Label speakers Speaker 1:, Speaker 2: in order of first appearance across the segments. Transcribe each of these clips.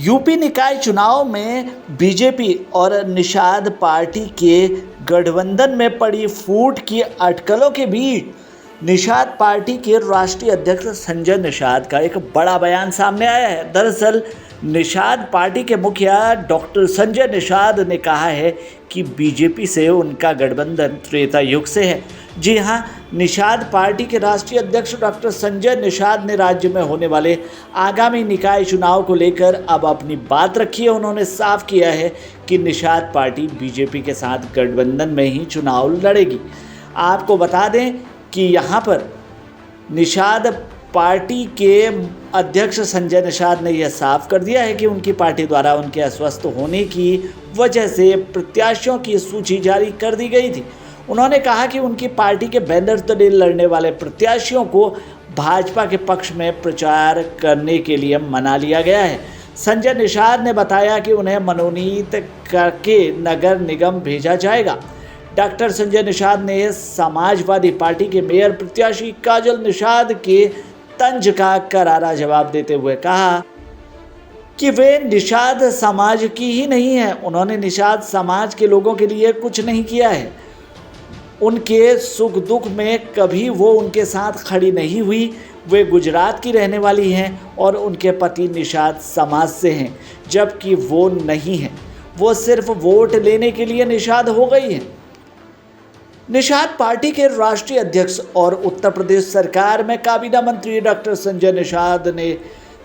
Speaker 1: UP निकाय चुनाव में बीजेपी और निषाद पार्टी के गठबंधन में पड़ी फूट की अटकलों के बीच निषाद पार्टी के राष्ट्रीय अध्यक्ष संजय निषाद का एक बड़ा बयान सामने आया है। दरअसल निषाद पार्टी के मुखिया डॉक्टर संजय निषाद ने कहा है कि बीजेपी से उनका गठबंधन त्रेता युग से है। जी हां, निषाद पार्टी के राष्ट्रीय अध्यक्ष डॉक्टर संजय निषाद ने राज्य में होने वाले आगामी निकाय चुनाव को लेकर अब अपनी बात रखी है। उन्होंने साफ किया है कि निषाद पार्टी बीजेपी के साथ गठबंधन में ही चुनाव लड़ेगी। आपको बता दें कि यहाँ पर निषाद पार्टी के अध्यक्ष संजय निषाद ने यह साफ कर दिया है कि उनकी पार्टी द्वारा उनके अस्वस्थ होने की वजह से प्रत्याशियों की सूची जारी कर दी गई थी। उन्होंने कहा कि उनकी पार्टी के बैनर तले लड़ने वाले प्रत्याशियों को भाजपा के पक्ष में प्रचार करने के लिए मना लिया गया है। संजय निषाद ने बताया कि उन्हें मनोनीत करके नगर निगम भेजा जाएगा। डॉक्टर संजय निषाद ने समाजवादी पार्टी के मेयर प्रत्याशी काजल निषाद के तंज का करारा जवाब देते हुए कहा कि वे निषाद समाज की ही नहीं है। उन्होंने निषाद समाज के लोगों के लिए कुछ नहीं किया है। उनके सुख दुख में कभी वो उनके साथ खड़ी नहीं हुई। वे गुजरात की रहने वाली हैं और उनके पति निषाद समाज से हैं, जबकि वो नहीं हैं। वो सिर्फ वोट लेने के लिए निषाद हो गई हैं। निषाद पार्टी के राष्ट्रीय अध्यक्ष और उत्तर प्रदेश सरकार में काबीना मंत्री डॉक्टर संजय निषाद ने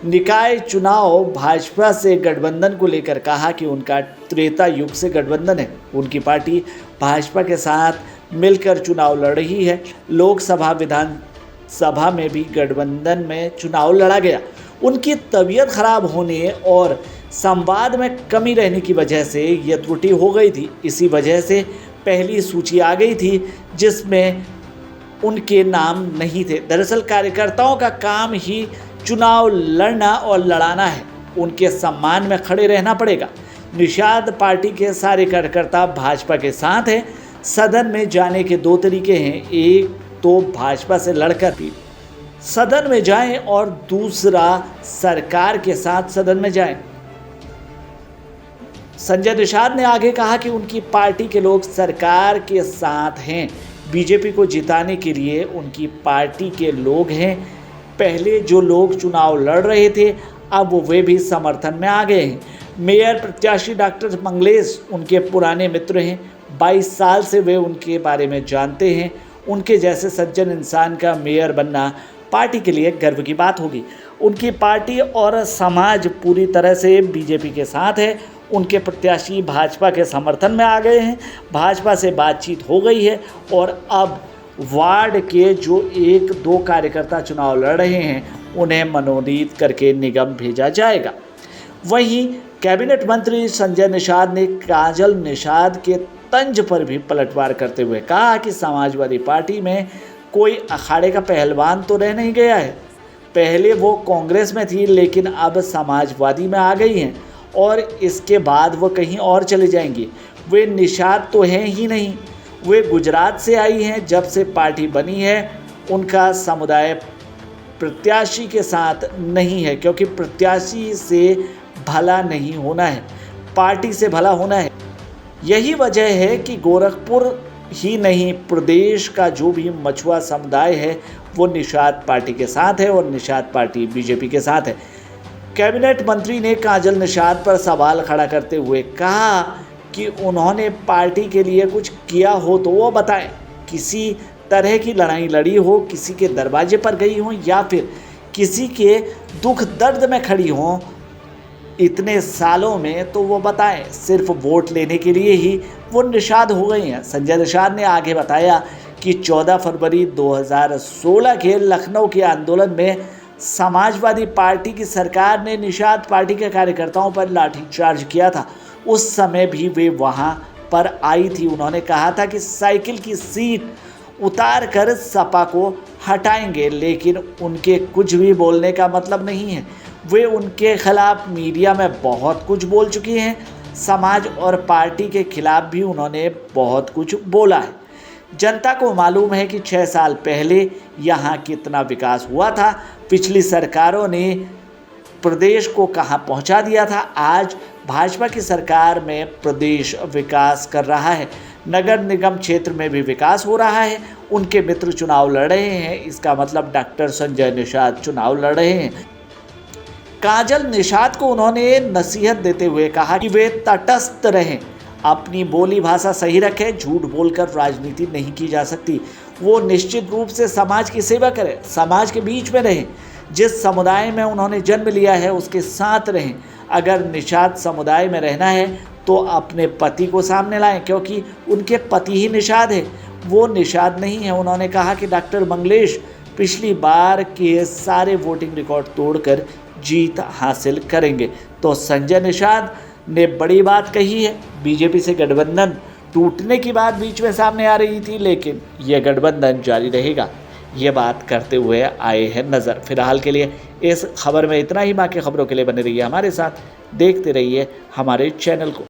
Speaker 1: निकाय चुनाव भाजपा से गठबंधन को लेकर कहा कि उनका त्रेता युग से गठबंधन है। उनकी पार्टी भाजपा के साथ मिलकर चुनाव लड़ रही है। लोकसभा विधानसभा में भी गठबंधन में चुनाव लड़ा गया। उनकी तबीयत खराब होने और संवाद में कमी रहने की वजह से यह त्रुटि हो गई थी। इसी वजह से पहली सूची आ गई थी जिसमें उनके नाम नहीं थे। दरअसल कार्यकर्ताओं का काम ही चुनाव लड़ना और लड़ाना है। उनके सम्मान में खड़े रहना पड़ेगा। निषाद पार्टी के सारे कार्यकर्ता भाजपा के साथ हैं। सदन में जाने के दो तरीके हैं, एक तो भाजपा से लड़कर भी सदन में जाएं और दूसरा सरकार के साथ सदन में जाएं। संजय निषाद ने आगे कहा कि उनकी पार्टी के लोग सरकार के साथ हैं। बीजेपी को जिताने के लिए उनकी पार्टी के लोग हैं। पहले जो लोग चुनाव लड़ रहे थे अब वे भी समर्थन में आ गए हैं। मेयर प्रत्याशी डॉक्टर मंगलेश उनके पुराने मित्र हैं। 22 साल से वे उनके बारे में जानते हैं। उनके जैसे सज्जन इंसान का मेयर बनना पार्टी के लिए गर्व की बात होगी। उनकी पार्टी और समाज पूरी तरह से बीजेपी के साथ है। उनके प्रत्याशी भाजपा के समर्थन में आ गए हैं। भाजपा से बातचीत हो गई है और अब वार्ड के जो 1-2 कार्यकर्ता चुनाव लड़ रहे हैं उन्हें मनोनीत करके निगम भेजा जाएगा। वहीं कैबिनेट मंत्री संजय निषाद ने काजल निषाद के तंज पर भी पलटवार करते हुए कहा कि समाजवादी पार्टी में कोई अखाड़े का पहलवान तो रह नहीं गया है। पहले वो कांग्रेस में थी लेकिन अब समाजवादी में आ गई हैं और इसके बाद वो कहीं और चले जाएंगी। वे निषाद तो हैं ही नहीं, वे गुजरात से आई हैं। जब से पार्टी बनी है उनका समुदाय प्रत्याशी के साथ नहीं है, क्योंकि प्रत्याशी से भला नहीं होना है, पार्टी से भला होना है। यही वजह है कि गोरखपुर ही नहीं प्रदेश का जो भी मछुआ समुदाय है वो निषाद पार्टी के साथ है और निषाद पार्टी बीजेपी के साथ है। कैबिनेट मंत्री ने काजल निषाद पर सवाल खड़ा करते हुए कहा कि उन्होंने पार्टी के लिए कुछ किया हो तो वो बताएं। किसी तरह की लड़ाई लड़ी हो, किसी के दरवाजे पर गई हो या फिर किसी के दुख दर्द में खड़ी हो इतने सालों में, तो वो बताएं। सिर्फ वोट लेने के लिए ही वो निषाद हो गई हैं। संजय निषाद ने आगे बताया कि 14 फरवरी 2016 के लखनऊ के आंदोलन में समाजवादी पार्टी की सरकार ने निषाद पार्टी के कार्यकर्ताओं पर लाठीचार्ज किया था। उस समय भी वे वहां पर आई थी। उन्होंने कहा था कि साइकिल की सीट उतार कर सपा को हटाएंगे, लेकिन उनके कुछ भी बोलने का मतलब नहीं है। वे उनके खिलाफ मीडिया में बहुत कुछ बोल चुकी हैं। समाज और पार्टी के खिलाफ भी उन्होंने बहुत कुछ बोला है। जनता को मालूम है कि 6 साल पहले यहाँ कितना विकास हुआ था। पिछली सरकारों ने प्रदेश को कहां पहुंचा दिया था। आज भाजपा की सरकार में प्रदेश विकास कर रहा है, नगर निगम क्षेत्र में भी विकास हो रहा है। उनके मित्र चुनाव लड़ रहे हैं, इसका मतलब डॉक्टर संजय निषाद चुनाव लड़ रहे हैं। काजल निषाद को उन्होंने नसीहत देते हुए कहा कि वे तटस्थ रहें, अपनी बोली भाषा सही रखें, झूठ बोलकर राजनीति नहीं की जा सकती। वो निश्चित रूप से समाज की सेवा करें, समाज के बीच में रहें, जिस समुदाय में उन्होंने जन्म लिया है उसके साथ रहें। अगर निषाद समुदाय में रहना है तो अपने पति को सामने लाएं, क्योंकि उनके पति ही निषाद है, वो निषाद नहीं है। उन्होंने कहा कि डॉक्टर मंगलेश पिछली बार के सारे वोटिंग रिकॉर्ड तोड़कर जीत हासिल करेंगे। तो संजय निषाद ने बड़ी बात कही है। बीजेपी से गठबंधन टूटने की बात बीच में सामने आ रही थी, लेकिन यह गठबंधन जारी रहेगा, ये बात करते हुए आए हैं नज़र। फिलहाल के लिए इस खबर में इतना ही। बाकी खबरों के लिए बने रहिए हमारे साथ, देखते रहिए हमारे चैनल को।